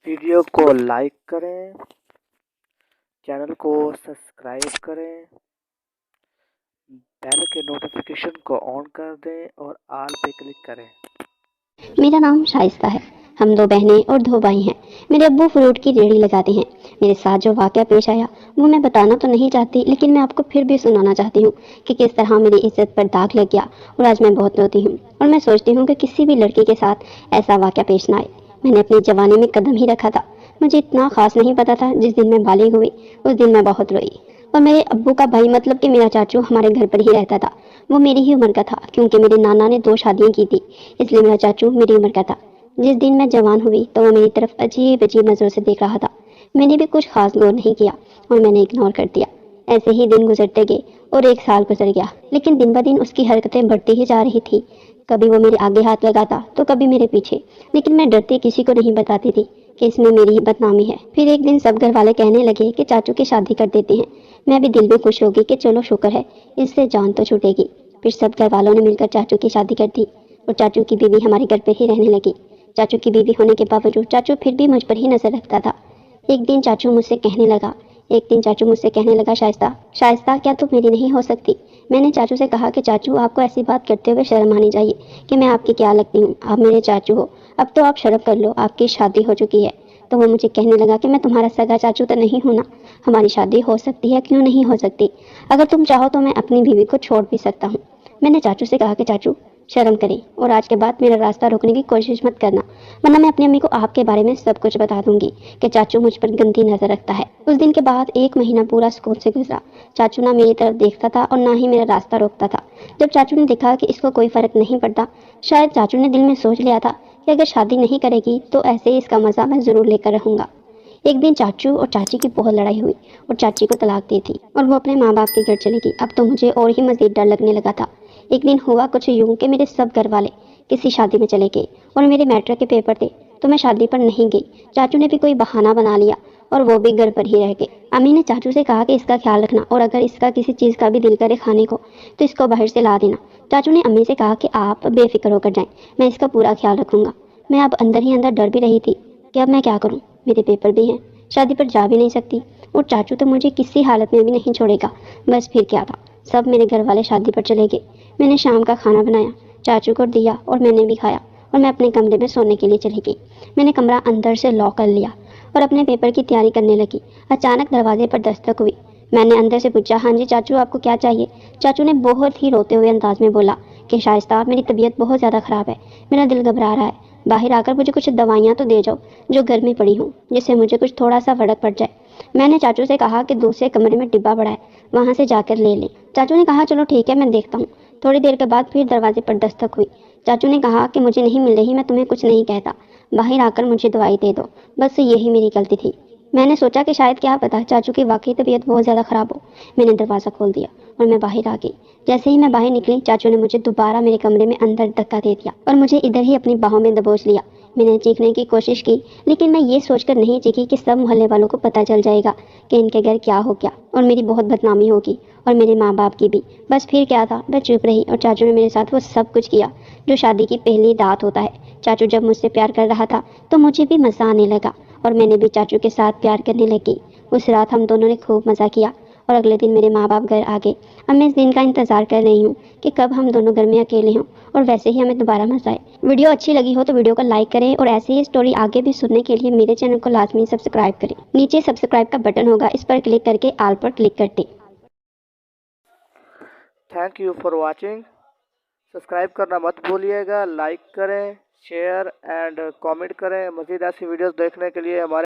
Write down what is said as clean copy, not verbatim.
Video को like करें, channel को सब्सक्राइब करें, बेल के नोटिफिकेशन को ऑन कर दें और ऑल पे क्लिक करें। मेरा नाम शाइस्ता है। हम 2 बहनें और 2 भाई हैं। मेरे अब्बू फ्रूट की रेहड़ी लगाते हैं। मेरे साथ जो वाक़या पेश आया वो मैं बताना तो नहीं चाहती, लेकिन मैं आपको फिर भी सुनाना चाहती हूँ कि किस तरह मेरी इज्जत पर दाग लग गया और आज मैं बहुत रोती हूँ और मैं सोचती हूँ कि किसी भी लड़की के साथ ऐसा वाक़या पेश ना आए। मैंने अपनी जवानी में कदम ही रखा था। मुझे इतना ख़ास नहीं पता था। जिस दिन मैं बालिग हुई उस दिन मैं बहुत रोई। और मेरे अब्बू का भाई मतलब कि मेरा चाचू हमारे घर पर ही रहता था। वो मेरी ही उम्र का था, क्योंकि मेरे नाना ने 2 शादियाँ की थी, इसलिए मेरा चाचू मेरी उम्र का था। जिस दिन मैं जवान हुई तो वो मेरी तरफ अजीब अजीब नज़रों से देख रहा था। मैंने भी कुछ खास गौर नहीं किया और मैंने इग्नोर कर दिया। ऐसे ही दिन गुजरते गए और 1 साल गुजर गया, लेकिन दिन ब दिन उसकी हरकतें बढ़ती ही जा रही थी। कभी वो मेरे आगे हाथ लगाता तो कभी मेरे पीछे, लेकिन मैं डरती किसी को नहीं बताती थी कि इसमें मेरी ही बदनामी है। फिर एक दिन सब घर वाले कहने लगे कि चाचू की शादी कर देते हैं। मैं भी दिल में खुश होगी कि चलो शुक्र है, इससे जान तो छूटेगी। फिर सब घर वालों ने मिलकर चाचू की शादी कर दी और चाचू की बीवी हमारे घर पे ही रहने लगी। चाचू की बीवी होने के बावजूद चाचू फिर भी मुझ पर ही नजर रखता था। एक दिन चाचू मुझसे कहने लगा, शाइस्ता शाइस्ता, क्या तुम मेरी नहीं हो सकती? मैंने चाचू से कहा कि चाचू, आपको ऐसी बात करते हुए शर्म आनी चाहिए कि मैं आपकी क्या लगती हूँ? आप मेरे चाचू हो, अब तो आप शर्म कर लो, आपकी शादी हो चुकी है। तो वो मुझे कहने लगा कि मैं तुम्हारा सगा चाचू तो नहीं हूँ ना, हमारी शादी हो सकती है, क्यों नहीं हो सकती? अगर तुम चाहो तो मैं अपनी बीवी को छोड़ भी सकता हूँ। मैंने चाचू से कहा कि चाचू शर्म करें और आज के बाद मेरा रास्ता रोकने की कोशिश मत करना, वरना मैं अपनी अम्मी को आपके बारे में सब कुछ बता दूंगी कि चाचू मुझ पर गंदी नजर रखता है। उस दिन के बाद 1 महीना पूरा सुकून से गुजरा। चाचू ना मेरी तरफ देखता था और ना ही मेरा रास्ता रोकता था। जब चाचू ने देखा कि इसको कोई फर्क नहीं पड़ता, शायद चाचू ने दिल में सोच लिया था कि अगर शादी नहीं करेगी तो ऐसे ही इसका मजा मैं जरूर लेकर रहूंगा। एक दिन चाचू और चाची की बहुत लड़ाई हुई और चाची को तलाक दी थी और वो अपने माँ बाप के घर चली गई। अब तो मुझे और ही मजीद डर लगने लगा था। एक दिन हुआ कुछ यूं कि मेरे सब घर वाले किसी शादी में चले गए और मेरे मैट्रिक के पेपर थे, तो मैं शादी पर नहीं गई। चाचू ने भी कोई बहाना बना लिया और वो भी घर पर ही रह गए। अम्मी ने चाचू से कहा कि इसका ख्याल रखना और अगर इसका किसी चीज़ का भी दिल करे खाने को तो इसको बाहर से ला देना। चाचू ने अम्मी से कहा कि आप बेफिक्र होकर जाएं, मैं इसका पूरा ख्याल रखूंगा। मैं अब अंदर ही अंदर डर भी रही थी कि अब मैं क्या करूं। मेरे पेपर भी हैं, शादी पर जा भी नहीं सकती और चाचू तो मुझे किसी हालत में भी नहीं छोड़ेगा। बस फिर क्या था, सब मेरे घर वाले शादी पर चले गए। मैंने शाम का खाना बनाया, चाचू को दिया और मैंने भी खाया और मैं अपने कमरे में सोने के लिए चली गई। मैंने कमरा अंदर से लॉक कर लिया और अपने पेपर की तैयारी करने लगी। अचानक दरवाजे पर दस्तक हुई। मैंने अंदर से पूछा, हाँ जी चाचू, आपको क्या चाहिए? चाचू ने बहुत ही रोते हुए अंदाज में बोला कि शाइस्ता, मेरी तबीयत बहुत ज़्यादा ख़राब है, मेरा दिल घबरा रहा है, बाहर आकर मुझे कुछ दवाइयाँ तो दे जाओ जो घर में पड़ी हूँ, जिससे मुझे कुछ थोड़ा सा फर्क पड़ जाए। मैंने चाचू से कहा कि दूसरे कमरे में डिब्बा पड़ा है, वहाँ से जाकर ले लें। चाचू ने कहा, चलो ठीक है, मैं देखता हूँ। थोड़ी देर के बाद फिर दरवाजे पर दस्तक हुई। चाचू ने कहा कि मुझे नहीं मिल रही, मैं तुम्हें कुछ नहीं कहता, बाहर आकर मुझे दवाई दे दो। बस यही मेरी गलती थी। मैंने सोचा कि शायद क्या पता चाचू की वाकई तबीयत बहुत ज़्यादा ख़राब हो। मैंने दरवाज़ा खोल दिया और मैं बाहर आ गई। जैसे ही मैं बाहर निकली, चाचू ने मुझे दोबारा मेरे कमरे में अंदर धक्का दे दिया और मुझे इधर ही अपनी बाहों में दबोच लिया। मैंने चीखने की कोशिश की, लेकिन मैं ये सोचकर नहीं चीखी कि सब मोहल्ले वालों को पता चल जाएगा कि इनके घर क्या हो गया और मेरी बहुत बदनामी होगी और मेरे माँ बाप की भी। बस फिर क्या था, मैं चुप रही और चाचू ने मेरे साथ वो सब कुछ किया जो शादी की पहली रात होता है। चाचू जब मुझसे प्यार कर रहा था तो मुझे भी मज़ा आने लगा और मैंने भी चाचू के साथ प्यार करने लगी। उस रात हम दोनों ने खूब मज़ा किया और अगले दिन मेरे माँ बाप घर आ गए। अब मैं इस दिन का इंतज़ार कर रही हूँ कि कब हम दोनों घर में अकेले हों और वैसे ही हमें दोबारा मज़ा आए। वीडियो अच्छी लगी हो तो वीडियो को लाइक करें और ऐसे ही स्टोरी आगे भी सुनने के लिए मेरे चैनल को लाजमी सब्सक्राइब करें। नीचे सब्सक्राइब का बटन होगा, इस पर क्लिक करके ऑल पर क्लिक कर दें। Thank you for watching. Subscribe करना मत भूलिएगा, लाइक करें, शेयर एंड कमेंट करें। मज़ीद ऐसी वीडियोस देखने के लिए हमारे